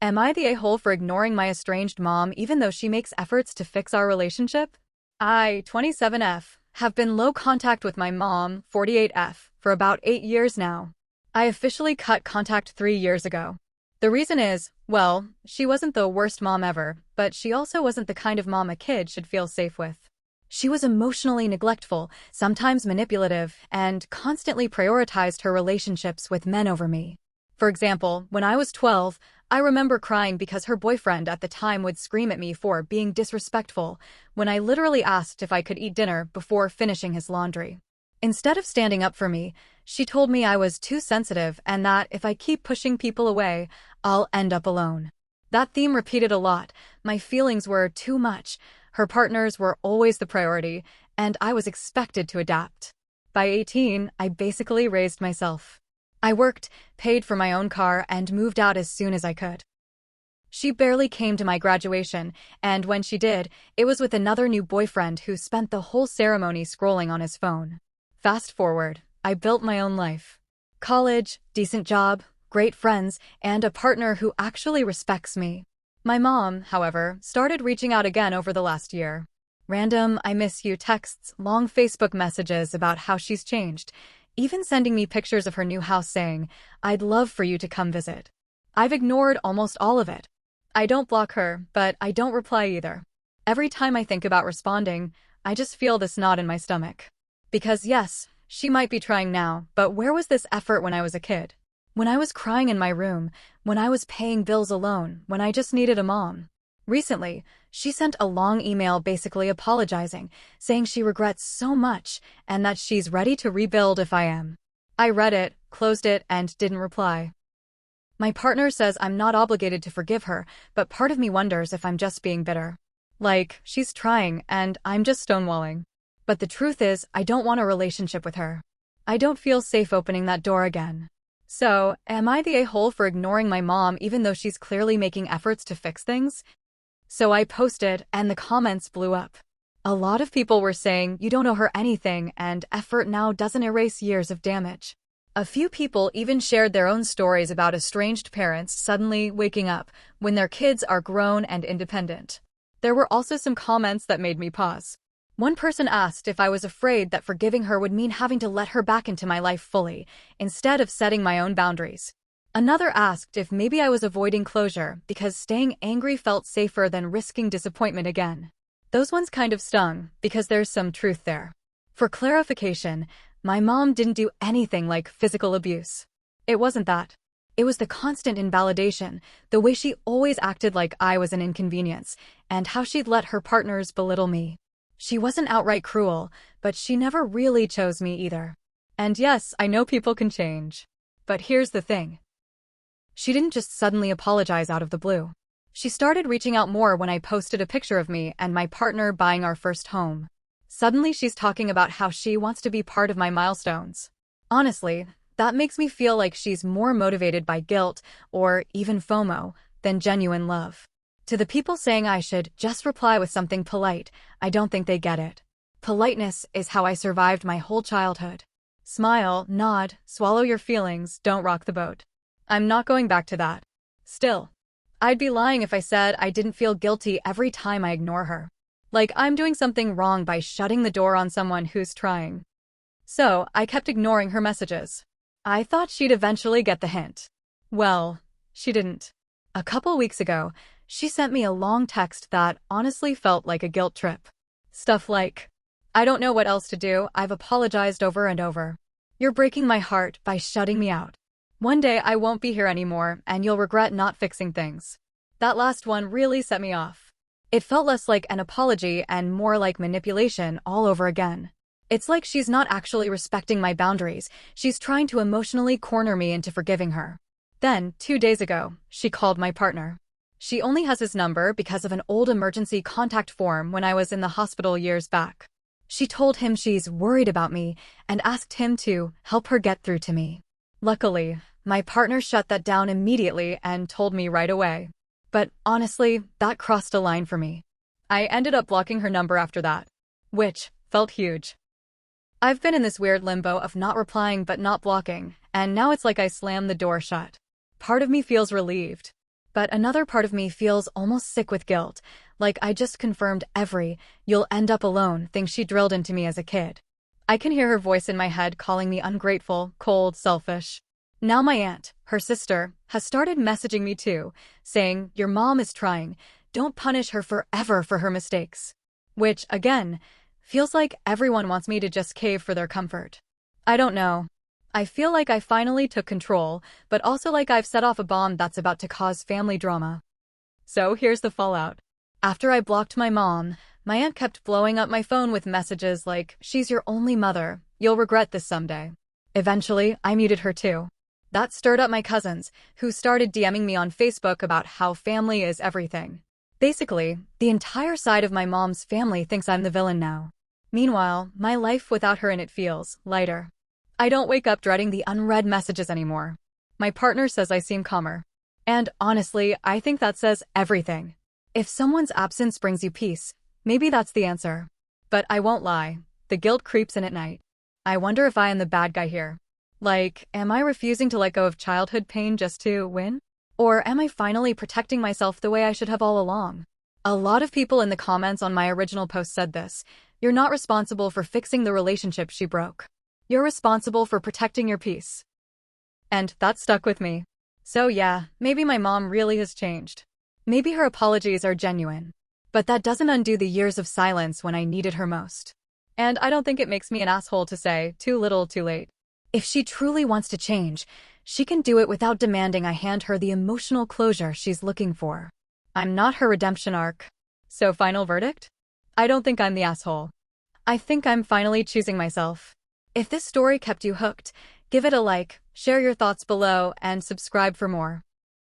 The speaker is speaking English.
Am I the a-hole for ignoring my estranged mom even though she makes efforts to fix our relationship? I, 27F, have been low contact with my mom, 48F, for about 8 years now. I officially cut contact 3 years ago. The reason is, well, she wasn't the worst mom ever, but she also wasn't the kind of mom a kid should feel safe with. She was emotionally neglectful, sometimes manipulative, and constantly prioritized her relationships with men over me. For example, when I was 12, I remember crying because her boyfriend at the time would scream at me for being disrespectful when I literally asked if I could eat dinner before finishing his laundry. Instead of standing up for me, she told me I was too sensitive and that if I keep pushing people away, I'll end up alone. That theme repeated a lot. My feelings were too much. Her partners were always the priority, and I was expected to adapt. By 18, I basically raised myself. I worked, paid for my own car, and moved out as soon as I could. She barely came to my graduation, and when she did, it was with another new boyfriend who spent the whole ceremony scrolling on his phone. Fast forward, I built my own life. College, decent job, great friends, and a partner who actually respects me. My mom, however, started reaching out again over the last year. Random "I miss you" texts, long Facebook messages about how she's changed, even sending me pictures of her new house saying, "I'd love for you to come visit." I've ignored almost all of it. I don't block her, but I don't reply either. Every time I think about responding, I just feel this knot in my stomach. Because yes, she might be trying now, but where was this effort when I was a kid? When I was crying in my room, when I was paying bills alone, when I just needed a mom. Recently, she sent a long email basically apologizing, saying she regrets so much and that she's ready to rebuild if I am. I read it, closed it, and didn't reply. My partner says I'm not obligated to forgive her, but part of me wonders if I'm just being bitter. Like, she's trying, and I'm just stonewalling. But the truth is, I don't want a relationship with her. I don't feel safe opening that door again. So, am I the a-hole for ignoring my mom even though she's clearly making efforts to fix things? So I posted, and the comments blew up. A lot of people were saying, "You don't owe her anything, and effort now doesn't erase years of damage." A few people even shared their own stories about estranged parents suddenly waking up when their kids are grown and independent. There were also some comments that made me pause. One person asked if I was afraid that forgiving her would mean having to let her back into my life fully, instead of setting my own boundaries. Another asked if maybe I was avoiding closure because staying angry felt safer than risking disappointment again. Those ones kind of stung, because there's some truth there. For clarification, my mom didn't do anything like physical abuse. It wasn't that. It was the constant invalidation, the way she always acted like I was an inconvenience, and how she'd let her partners belittle me. She wasn't outright cruel, but she never really chose me either. And yes, I know people can change. But here's the thing. She didn't just suddenly apologize out of the blue. She started reaching out more when I posted a picture of me and my partner buying our first home. Suddenly she's talking about how she wants to be part of my milestones. Honestly, that makes me feel like she's more motivated by guilt, or even FOMO, than genuine love. To the people saying I should just reply with something polite, I don't think they get it. Politeness is how I survived my whole childhood. Smile, nod, swallow your feelings, don't rock the boat. I'm not going back to that. Still, I'd be lying if I said I didn't feel guilty every time I ignore her. Like I'm doing something wrong by shutting the door on someone who's trying. So, I kept ignoring her messages. I thought she'd eventually get the hint. Well, she didn't. A couple weeks ago, she sent me a long text that honestly felt like a guilt trip. Stuff like, "I don't know what else to do, I've apologized over and over. You're breaking my heart by shutting me out. One day I won't be here anymore and you'll regret not fixing things." That last one really set me off. It felt less like an apology and more like manipulation all over again. It's like she's not actually respecting my boundaries, she's trying to emotionally corner me into forgiving her. Then, 2 days ago, she called my partner. She only has his number because of an old emergency contact form when I was in the hospital years back. She told him she's worried about me and asked him to help her get through to me. Luckily, my partner shut that down immediately and told me right away. But honestly, that crossed a line for me. I ended up blocking her number after that, which felt huge. I've been in this weird limbo of not replying but not blocking, and now it's like I slammed the door shut. Part of me feels relieved. But another part of me feels almost sick with guilt, like I just confirmed every "you'll end up alone" thing she drilled into me as a kid. I can hear her voice in my head calling me ungrateful, cold, selfish. Now my aunt, her sister, has started messaging me too, saying, "Your mom is trying. Don't punish her forever for her mistakes." Which, again, feels like everyone wants me to just cave for their comfort. I don't know. I feel like I finally took control, but also like I've set off a bomb that's about to cause family drama. So here's the fallout. After I blocked my mom, my aunt kept blowing up my phone with messages like, "She's your only mother. You'll regret this someday." Eventually, I muted her too. That stirred up my cousins, who started DMing me on Facebook about how family is everything. Basically, the entire side of my mom's family thinks I'm the villain now. Meanwhile, my life without her in it feels lighter. I don't wake up dreading the unread messages anymore. My partner says I seem calmer. And honestly, I think that says everything. If someone's absence brings you peace, maybe that's the answer. But I won't lie, the guilt creeps in at night. I wonder if I am the bad guy here. Like, am I refusing to let go of childhood pain just to win? Or am I finally protecting myself the way I should have all along? A lot of people in the comments on my original post said this: "You're not responsible for fixing the relationship she broke. You're responsible for protecting your peace." And that stuck with me. So yeah, maybe my mom really has changed. Maybe her apologies are genuine. But that doesn't undo the years of silence when I needed her most. And I don't think it makes me an asshole to say, too little, too late. If she truly wants to change, she can do it without demanding I hand her the emotional closure she's looking for. I'm not her redemption arc. So final verdict? I don't think I'm the asshole. I think I'm finally choosing myself. If this story kept you hooked, give it a like, share your thoughts below, and subscribe for more.